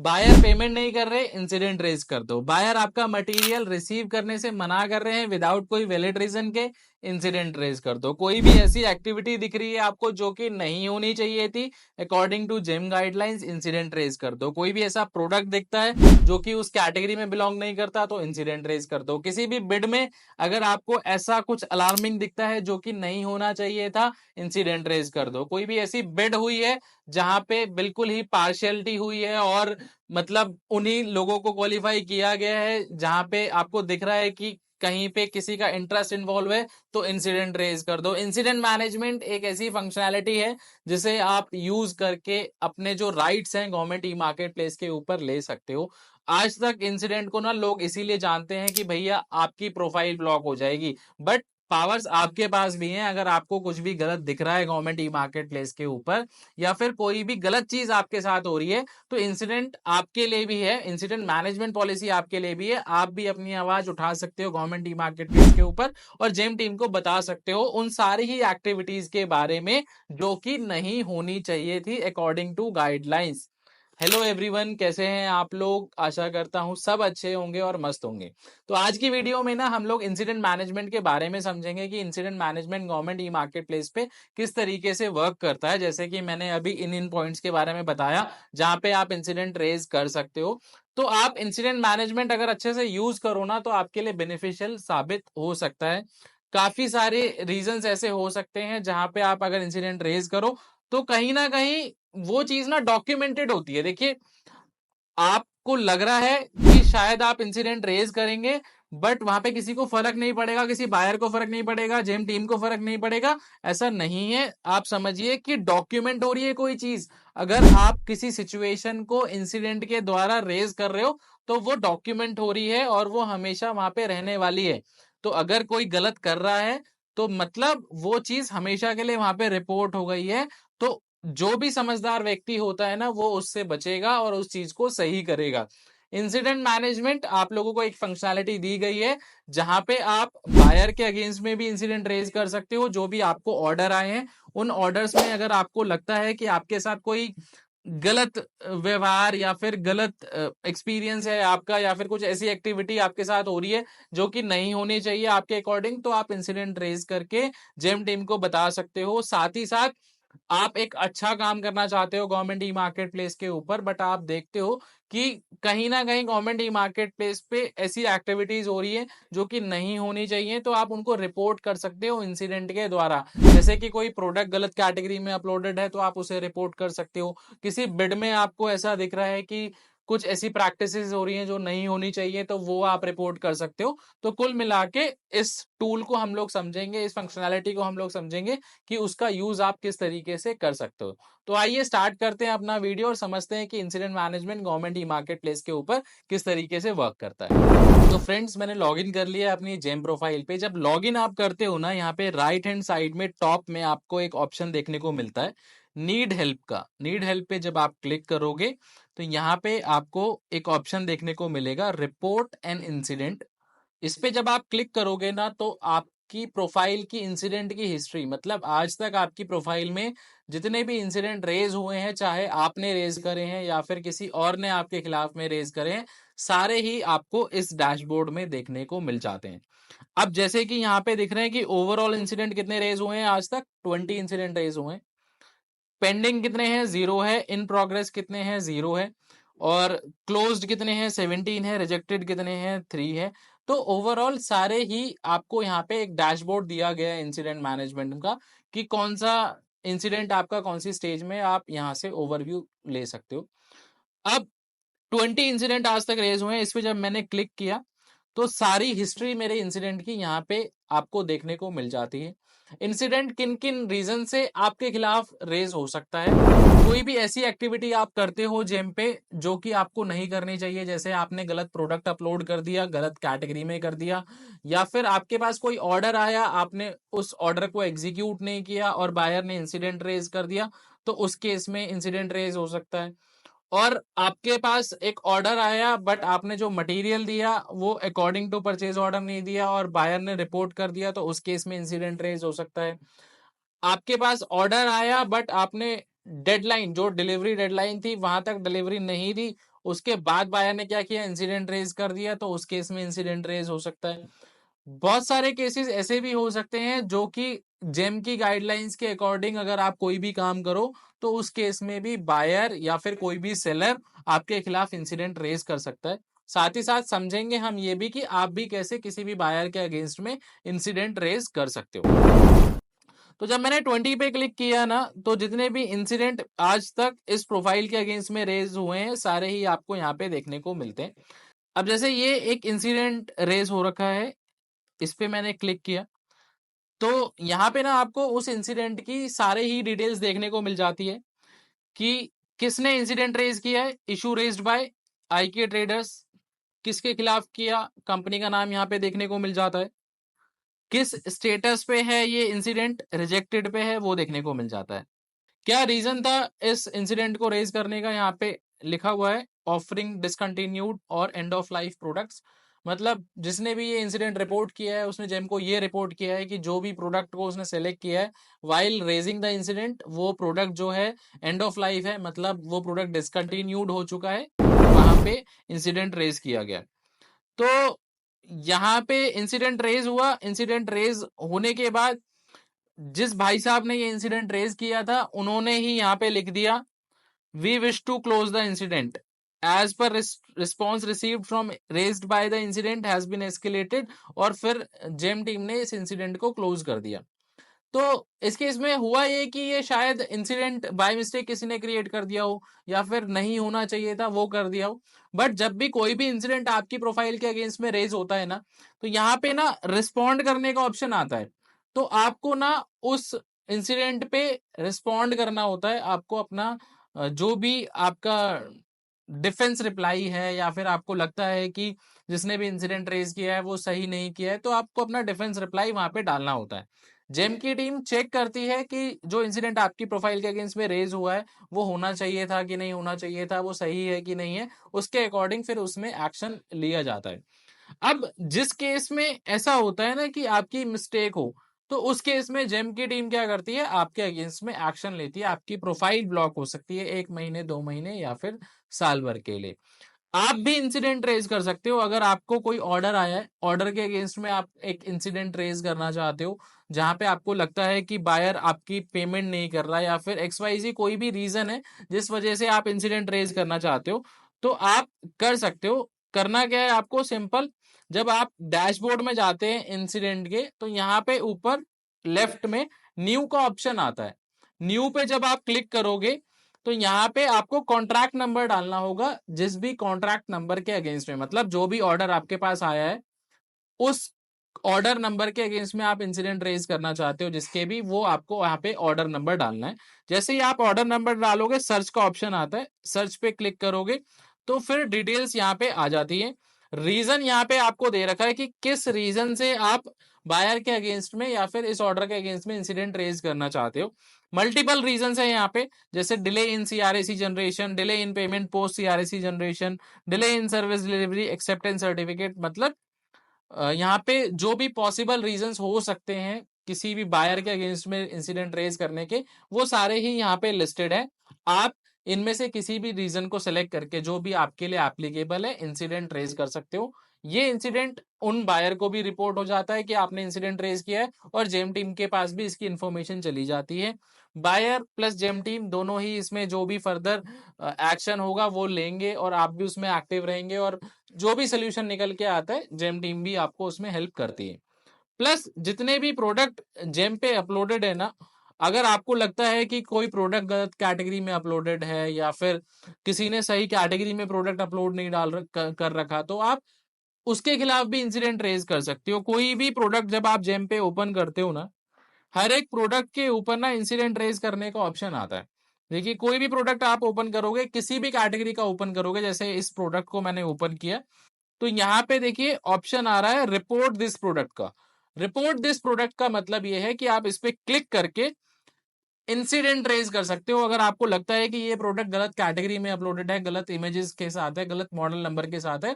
Buyer payment नहीं कर रहे, इंसिडेंट रेज कर दो। बायर आपका मटेरियल रिसीव करने से मना कर रहे हैं विदाउट कोई वैलिड रीजन के, इंसिडेंट रेज कर दो। कोई भी ऐसी एक्टिविटी दिख रही है आपको जो कि नहीं होनी चाहिए थी according to gym guidelines, incident raise कर दो। कोई भी ऐसा प्रोडक्ट दिखता है जो कि उस कैटेगरी में बिलोंग नहीं करता तो इंसिडेंट रेज कर दो। किसी भी बिड में अगर आपको ऐसा कुछ अलार्मिंग दिखता है जो कि नहीं होना चाहिए था, इंसिडेंट रेज कर दो। कोई भी ऐसी बिड हुई है जहां पे बिल्कुल ही पार्शियलिटी हुई है और मतलब उन्हीं लोगों को क्वालिफाई किया गया है जहां पे आपको दिख रहा है कि कहीं पे किसी का इंटरेस्ट इन्वॉल्व है, तो इंसिडेंट रेज कर दो। इंसिडेंट मैनेजमेंट एक ऐसी फंक्शनैलिटी है जिसे आप यूज करके अपने जो राइट्स हैं गवर्नमेंट ई मार्केट प्लेस के ऊपर ले सकते हो। आज तक इंसिडेंट को ना लोग इसीलिए जानते हैं कि भैया आपकी प्रोफाइल ब्लॉक हो जाएगी, बट पावर्स आपके पास भी हैं। अगर आपको कुछ भी गलत दिख रहा है गवर्नमेंट ई मार्केट प्लेस के ऊपर या फिर कोई भी गलत चीज आपके साथ हो रही है, तो इंसिडेंट आपके लिए भी है, इंसिडेंट मैनेजमेंट पॉलिसी आपके लिए भी है। आप भी अपनी आवाज उठा सकते हो गवर्नमेंट ई मार्केट प्लेस के ऊपर और जेम टीम को बता सकते हो उन सारी ही एक्टिविटीज के बारे में जो कि नहीं होनी चाहिए थी according to guidelines. Hello everyone, कैसे हैं आप लोग? आशा करता हूं सब अच्छे होंगे और मस्त होंगे। तो आज की वीडियो में ना हम लोग इंसिडेंट मैनेजमेंट के बारे में समझेंगे कि incident management government e market place पे किस तरीके से वर्क करता है। जैसे कि मैंने अभी इन पॉइंट्स के बारे में बताया जहां पे आप इंसिडेंट रेज कर सकते हो। तो आप इंसिडेंट मैनेजमेंट अगर अच्छे से यूज करो ना तो आपके लिए बेनिफिशियल साबित हो सकता है। काफी सारे रीजंस ऐसे हो सकते हैं जहां पे आप अगर इंसिडेंट रेज करो तो कहीं ना कहीं वो चीज ना डॉक्यूमेंटेड होती है। देखिए, आपको लग रहा है कि शायद आप इंसिडेंट रेज करेंगे बट वहां पे किसी को फर्क नहीं पड़ेगा, किसी बायर को फर्क नहीं पड़ेगा, जेम टीम को फर्क नहीं पड़ेगा। ऐसा नहीं है। आप समझिए कि डॉक्यूमेंट हो रही है कोई चीज। अगर आप किसी सिचुएशन को इंसिडेंट के द्वारा रेज कर रहे हो तो वो डॉक्यूमेंट हो रही है और वो हमेशा वहां पे रहने वाली है। तो अगर कोई गलत कर रहा है तो मतलब वो चीज हमेशा के लिए वहां पे रिपोर्ट हो गई है। तो जो भी समझदार व्यक्ति होता है ना वो उससे बचेगा और उस चीज को सही करेगा। इंसिडेंट मैनेजमेंट आप लोगों को एक फंक्शनैलिटी दी गई है जहां पे आप बायर के अगेंस्ट में भी इंसिडेंट रेज कर सकते हो। जो भी आपको ऑर्डर आए हैं उन ऑर्डर्स में अगर आपको लगता है कि आपके साथ कोई गलत व्यवहार या फिर गलत एक्सपीरियंस है आपका या फिर कुछ ऐसी एक्टिविटी आपके साथ हो रही है जो कि नहीं होनी चाहिए आपके अकॉर्डिंग, तो आप इंसिडेंट रेज करके जेम टीम को बता सकते हो। साथ ही साथ आप एक अच्छा काम करना चाहते हो गवर्नमेंट ई मार्केट प्लेस के ऊपर बट आप देखते हो कि कहीं ना कहीं गवर्नमेंट ई मार्केट प्लेस पे ऐसी एक्टिविटीज हो रही है जो कि नहीं होनी चाहिए, तो आप उनको रिपोर्ट कर सकते हो इंसिडेंट के द्वारा। जैसे कि कोई प्रोडक्ट गलत कैटेगरी में अपलोडेड है तो आप उसे रिपोर्ट कर सकते हो। किसी बिड में आपको ऐसा दिख रहा है कि कुछ ऐसी प्रैक्टिसेस हो रही हैं जो नहीं होनी चाहिए तो वो आप रिपोर्ट कर सकते हो। तो कुल मिला के इस टूल को हम लोग समझेंगे, इस फंक्शनैलिटी को हम लोग समझेंगे कि उसका यूज आप किस तरीके से कर सकते हो। तो आइए स्टार्ट करते हैं अपना वीडियो और समझते हैं कि incident management government e market place के ऊपर किस तरीके से वर्क करता है। तो फ्रेंड्स, मैंने लॉगिन कर लिया अपनी जेम प्रोफाइल पे। जब लॉगिन आप करते हो ना, यहाँ पे राइट हैंड साइड में टॉप में आपको एक ऑप्शन देखने को मिलता है नीड हेल्प का। नीड हेल्प पे जब आप क्लिक करोगे तो यहाँ पे आपको एक ऑप्शन देखने को मिलेगा रिपोर्ट एन इंसिडेंट। इस पे जब आप क्लिक करोगे ना तो आपकी प्रोफाइल की इंसिडेंट की हिस्ट्री, मतलब आज तक आपकी प्रोफाइल में जितने भी इंसिडेंट रेज हुए हैं, चाहे आपने रेज करे हैं या फिर किसी और ने आपके खिलाफ में रेज करे हैं, सारे ही आपको इस डैशबोर्ड में देखने को मिल जाते हैं। अब जैसे कि यहाँ पे दिख रहे हैं कि ओवरऑल इंसिडेंट कितने रेज हुए हैं, आज तक 20 इंसिडेंट रेज हुए हैं। पेंडिंग कितने हैं, 0 है। इन प्रोग्रेस कितने हैं, 0 है। और क्लोज्ड कितने हैं, 17 है। रिजेक्टेड कितने हैं, 3 है। तो ओवरऑल सारे ही आपको यहाँ पे एक डैशबोर्ड दिया गया है इंसिडेंट मैनेजमेंट का कि कौन सा इंसिडेंट आपका कौन सी स्टेज में, आप यहाँ से ओवरव्यू ले सकते हो। अब 20 इंसिडेंट आज तक रेज हुए हैं। इस पे जब मैंने क्लिक किया तो सारी हिस्ट्री मेरे इंसिडेंट की यहाँ पे आपको देखने को मिल जाती है। इंसिडेंट किन किन रीजन से आपके खिलाफ रेज हो सकता है। कोई भी ऐसी एक्टिविटी आप करते हो जेम पे जो कि आपको नहीं करनी चाहिए, जैसे आपने गलत प्रोडक्ट अपलोड कर दिया, गलत कैटेगरी में कर दिया, या फिर आपके पास कोई ऑर्डर आया, आपने उस ऑर्डर को एग्जीक्यूट नहीं किया और बायर ने इंसिडेंट रेज कर दिया, तो उस केस में इंसिडेंट रेज हो सकता है। और आपके पास एक ऑर्डर आया बट आपने जो मटेरियल दिया वो अकॉर्डिंग टू परचेज ऑर्डर नहीं दिया और बायर ने रिपोर्ट कर दिया, तो उस केस में इंसिडेंट रेज हो सकता है। आपके पास ऑर्डर आया बट आपने डेडलाइन, जो डिलीवरी डेडलाइन थी वहां तक डिलीवरी नहीं थी, उसके बाद बायर ने क्या किया, इंसिडेंट रेज कर दिया, तो उस केस में इंसिडेंट रेज हो सकता है। बहुत सारे केसेस ऐसे भी हो सकते हैं जो कि जेम की गाइडलाइंस के अकॉर्डिंग अगर आप कोई भी काम करो तो उस केस में भी बायर या फिर कोई भी सेलर आपके खिलाफ इंसिडेंट रेज कर सकता है। साथ ही साथ समझेंगे हम ये भी कि आप भी कैसे किसी भी बायर के अगेंस्ट में इंसिडेंट रेज कर सकते हो। तो जब मैंने 20 पे क्लिक किया ना, तो जितने भी इंसिडेंट आज तक इस प्रोफाइल के अगेंस्ट में रेज हुए हैं सारे ही आपको यहाँ पे देखने को मिलते हैं। अब जैसे ये एक इंसिडेंट रेज हो रखा है, इस पे मैंने क्लिक किया, तो यहाँ पे ना आपको उस इंसिडेंट की सारे ही डिटेल्स देखने को मिल जाती है कि किसने इंसिडेंट रेज किया है, इशू रेज्ड बाय आईके ट्रेडर्स, किसके खिलाफ किया, कंपनी का नाम यहाँ पे देखने को मिल जाता है, किस स्टेटस पे है ये इंसिडेंट, रिजेक्टेड पे है वो देखने को मिल जाता है। क्या रीजन था इस इंसिडेंट को रेज करने का, यहाँ पे लिखा हुआ है ऑफरिंग डिसकंटिन्यूड और एंड ऑफ लाइफ प्रोडक्ट्स। मतलब जिसने भी ये इंसिडेंट रिपोर्ट किया है उसने जेम को ये रिपोर्ट किया है कि जो भी प्रोडक्ट को उसने सेलेक्ट किया है वाइल रेजिंग द इंसिडेंट, वो प्रोडक्ट जो है एंड ऑफ लाइफ है, मतलब वो प्रोडक्ट डिसकंटिन्यूड हो चुका है, वहां पे इंसिडेंट रेज किया गया। तो यहाँ पे इंसिडेंट रेज हुआ, इंसिडेंट रेज होने के बाद जिस भाई साहब ने ये इंसिडेंट रेज किया था उन्होंने ही यहाँ पे लिख दिया we wish to close the incident as per response received from raised by the incident has been escalated, और फिर जेम टीम ने इस इंसिडेंट को क्लोज कर दिया। तो इस केस में हुआ ये कि ये शायद इंसिडेंट बाय मिस्टेक किसी ने क्रिएट कर दिया हो या फिर नहीं होना चाहिए था वो कर दिया हो। बट जब भी कोई भी इंसिडेंट आपकी प्रोफाइल के अगेंस्ट में रेज होता है ना, तो यहाँ पे ना रिस्पॉन्ड करने का ऑप्शन आता है। तो आपको ना उस इंसिडेंट पे रिस्पॉन्ड करना होता है, आपको अपना जो भी आपका डिफेंस रिप्लाई है या फिर आपको लगता है कि जिसने भी इंसिडेंट रेज किया है वो सही नहीं किया है, तो आपको अपना डिफेंस रिप्लाई वहां पे डालना होता है। जेम की टीम चेक करती है कि जो इंसिडेंट आपकी प्रोफाइल के अगेंस्ट में रेज हुआ है वो होना चाहिए था कि नहीं होना चाहिए था, वो सही है कि नहीं है, उसके अकॉर्डिंग फिर उसमें एक्शन लिया जाता है। अब जिस केस में ऐसा होता है ना कि आपकी मिस्टेक हो, तो उस केस में जेम की टीम क्या करती है, आपके अगेंस्ट में एक्शन लेती है, आपकी प्रोफाइल ब्लॉक हो सकती है 1 महीने 2 महीने या फिर साल भर के लिए। आप भी इंसिडेंट रेज कर सकते हो अगर आपको कोई ऑर्डर आया है, ऑर्डर के अगेंस्ट में आप एक इंसिडेंट रेज करना चाहते हो जहां पे आपको लगता है कि बायर आपकी पेमेंट नहीं कर रहा या फिर XYZ कोई भी रीजन है जिस वजह से आप इंसिडेंट रेज करना चाहते हो, तो आप कर सकते हो। करना क्या है आपको, सिंपल, जब आप डैशबोर्ड में जाते हैं इंसिडेंट के, तो यहाँ पे ऊपर लेफ्ट में न्यू का ऑप्शन आता है। न्यू पे जब आप क्लिक करोगे तो यहाँ पे आपको कॉन्ट्रैक्ट नंबर डालना होगा, जिस भी कॉन्ट्रैक्ट नंबर के अगेंस्ट में, मतलब जो भी ऑर्डर आपके पास आया है उस ऑर्डर नंबर के अगेंस्ट में आप इंसिडेंट रेज करना चाहते हो जिसके भी, वो आपको यहाँ पे ऑर्डर नंबर डालना है। जैसे ही आप ऑर्डर नंबर डालोगे सर्च का ऑप्शन आता है, सर्च पे क्लिक करोगे तो फिर डिटेल्स यहाँ पे आ जाती है। रीजन यहाँ पे आपको दे रखा है कि किस रीजन से आप बायर के अगेंस्ट में या फिर इस ऑर्डर के अगेंस्ट में इंसिडेंट रेज करना चाहते हो। मल्टीपल रीजन है यहाँ पे, जैसे delay in CRAC generation, delay in payment post CRAC generation, delay in service delivery acceptance certificate. मतलब यहाँ पे जो भी पॉसिबल रीजंस हो सकते हैं किसी भी बायर के अगेंस्ट में इंसिडेंट रेज करने के, वो सारे ही यहाँ पे लिस्टेड है। आप इनमें से किसी भी रीजन को सिलेक्ट करके जो भी आपके लिए एप्लीकेबल है इंसिडेंट रेज कर सकते हो। ये इंसिडेंट उन बायर को भी रिपोर्ट हो जाता है कि आपने इंसिडेंट रेज किया है और जेम टीम के पास भी इसकी इंफॉर्मेशन चली जाती है। बायर प्लस जेम टीम दोनों ही इसमें जो भी फर्दर एक्शन होगा वो लेंगे और आप भी उसमें एक्टिव रहेंगे, और जो भी सोल्यूशन निकल के आता है जेम टीम भी आपको उसमें हेल्प करती है। प्लस जितने भी प्रोडक्ट जेम पे अपलोडेड है ना, अगर आपको लगता है कि कोई प्रोडक्ट गलत कैटेगरी में अपलोडेड है या फिर किसी ने सही कैटेगरी में प्रोडक्ट अपलोड नहीं कर रखा, तो आप उसके खिलाफ भी इंसिडेंट रेज कर सकते हो। कोई भी प्रोडक्ट जब आप जेम पे ओपन करते हो ना, हर एक प्रोडक्ट के ऊपर ना इंसिडेंट रेज करने का ऑप्शन आता है। देखिए कोई भी प्रोडक्ट आप ओपन करोगे, किसी भी कैटेगरी का ओपन करोगे, जैसे इस प्रोडक्ट को मैंने ओपन किया, तो यहाँ पे देखिए ऑप्शन आ रहा है रिपोर्ट दिस प्रोडक्ट का। रिपोर्ट दिस प्रोडक्ट का मतलब ये है कि आप इस पे क्लिक करके इंसिडेंट रेज कर सकते हो। अगर आपको लगता है कि ये प्रोडक्ट गलत कैटेगरी में अपलोडेड है, गलत इमेजेस के साथ है, गलत मॉडल नंबर के साथ है,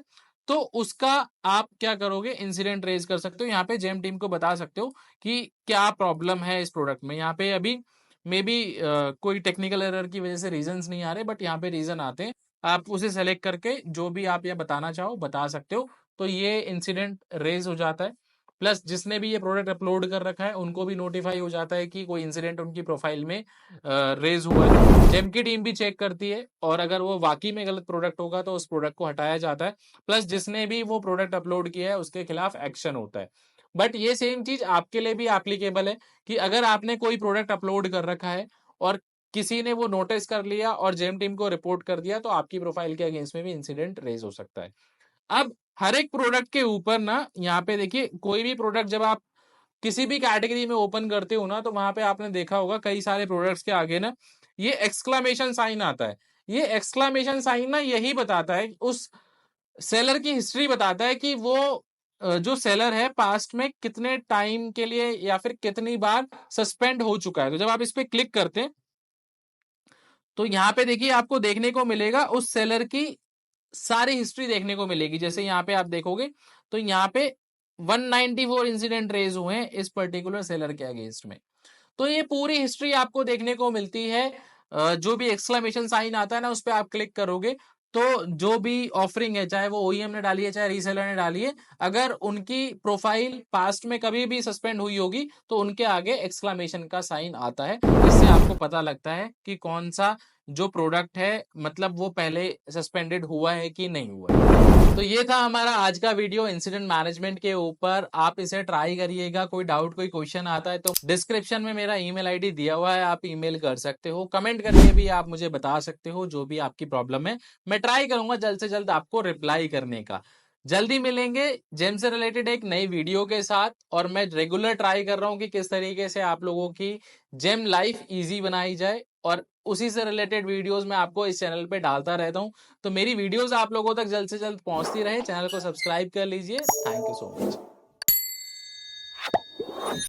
तो उसका आप क्या करोगे, इंसिडेंट रेज कर सकते हो। यहाँ पे जेम टीम को बता सकते हो कि क्या प्रॉब्लम है इस प्रोडक्ट में। यहाँ पे अभी मे बी कोई टेक्निकल एरर की वजह से रीजंस नहीं आ रहे, बट यहाँ पे रीजन आते हैं। आप उसे सेलेक्ट करके जो भी आप ये बताना चाहो बता सकते हो, तो ये इंसिडेंट रेज हो जाता है। प्लस जिसने भी ये प्रोडक्ट अपलोड कर रखा है उनको भी नोटिफाई हो जाता है कि कोई इंसिडेंट उनकी प्रोफाइल में रेज हुआ है। जेम की टीम भी चेक करती है, और अगर वो वाकई में गलत प्रोडक्ट होगा तो उस प्रोडक्ट को हटाया जाता है। प्लस जिसने भी वो प्रोडक्ट अपलोड किया है उसके खिलाफ एक्शन होता है। बट ये सेम चीज आपके लिए भी एप्लीकेबल है कि अगर आपने कोई प्रोडक्ट अपलोड कर रखा है और किसी ने वो नोटिस कर लिया और जेम टीम को रिपोर्ट कर दिया, तो आपकी प्रोफाइल के अगेंस्ट में भी इंसिडेंट रेज हो सकता है। अब हर एक प्रोडक्ट के ऊपर ना, यहाँ पे देखिए, कोई भी प्रोडक्ट जब आप किसी भी कैटेगरी में ओपन करते हो ना, तो वहां पे आपने देखा होगा कई सारे प्रोडक्ट्स के आगे ना ये एक्सक्लामेशन साइन आता है। ये एक्सक्लामेशन साइन ना यही बताता है, उस सेलर की हिस्ट्री बताता है कि वो जो सेलर है पास्ट में कितने टाइम के लिए या फिर कितनी बार सस्पेंड हो चुका है। तो जब आप इस पे क्लिक करते हैं तो यहाँ पे देखिए आपको देखने को मिलेगा उस सेलर की सारी हिस्ट्री देखने को मिलेगी। जैसे यहाँ पे आप देखोगे तो यहाँ पे 194 इंसिडेंट रेज हुए हैं इस पर्टिकुलर सेलर के अगेंस्ट में। तो ये पूरी हिस्ट्री आपको देखने को मिलती है। जो भी एक्सक्लेमेशन साइन आता है ना, उस पर आप क्लिक करोगे तो जो भी ऑफरिंग है, चाहे वो ओईएम ने डाली है चाहे रीसेलर ने डाली है, अगर उनकी प्रोफाइल पास्ट में कभी भी सस्पेंड हुई होगी तो उनके आगे एक्सक्लेमेशन का साइन आता है। इससे आपको पता लगता है कि कौन सा जो प्रोडक्ट है, मतलब वो पहले सस्पेंडेड हुआ है कि नहीं हुआ है। तो ये था हमारा आज का वीडियो इंसिडेंट मैनेजमेंट के ऊपर। आप इसे ट्राई करिएगा। कोई डाउट कोई क्वेश्चन आता है तो डिस्क्रिप्शन में मेरा ईमेल आईडी दिया हुआ है, आप ईमेल कर सकते हो। कमेंट करके भी आप मुझे बता सकते हो जो भी आपकी प्रॉब्लम है। मैं ट्राई करूंगा जल्द से जल्द आपको रिप्लाई करने का। जल्दी मिलेंगे जेम से रिलेटेड एक नई वीडियो के साथ, और मैं रेगुलर ट्राई कर रहा हूं कि किस तरीके से आप लोगों की जेम लाइफ इजी बनाई जाए, और उसी से रिलेटेड वीडियोस मैं आपको इस चैनल पे डालता रहता हूं। तो मेरी वीडियोस आप लोगों तक जल्द से जल्द पहुंचती रहे। चैनल को सब्सक्राइब कर लीजिए। Thank you so much.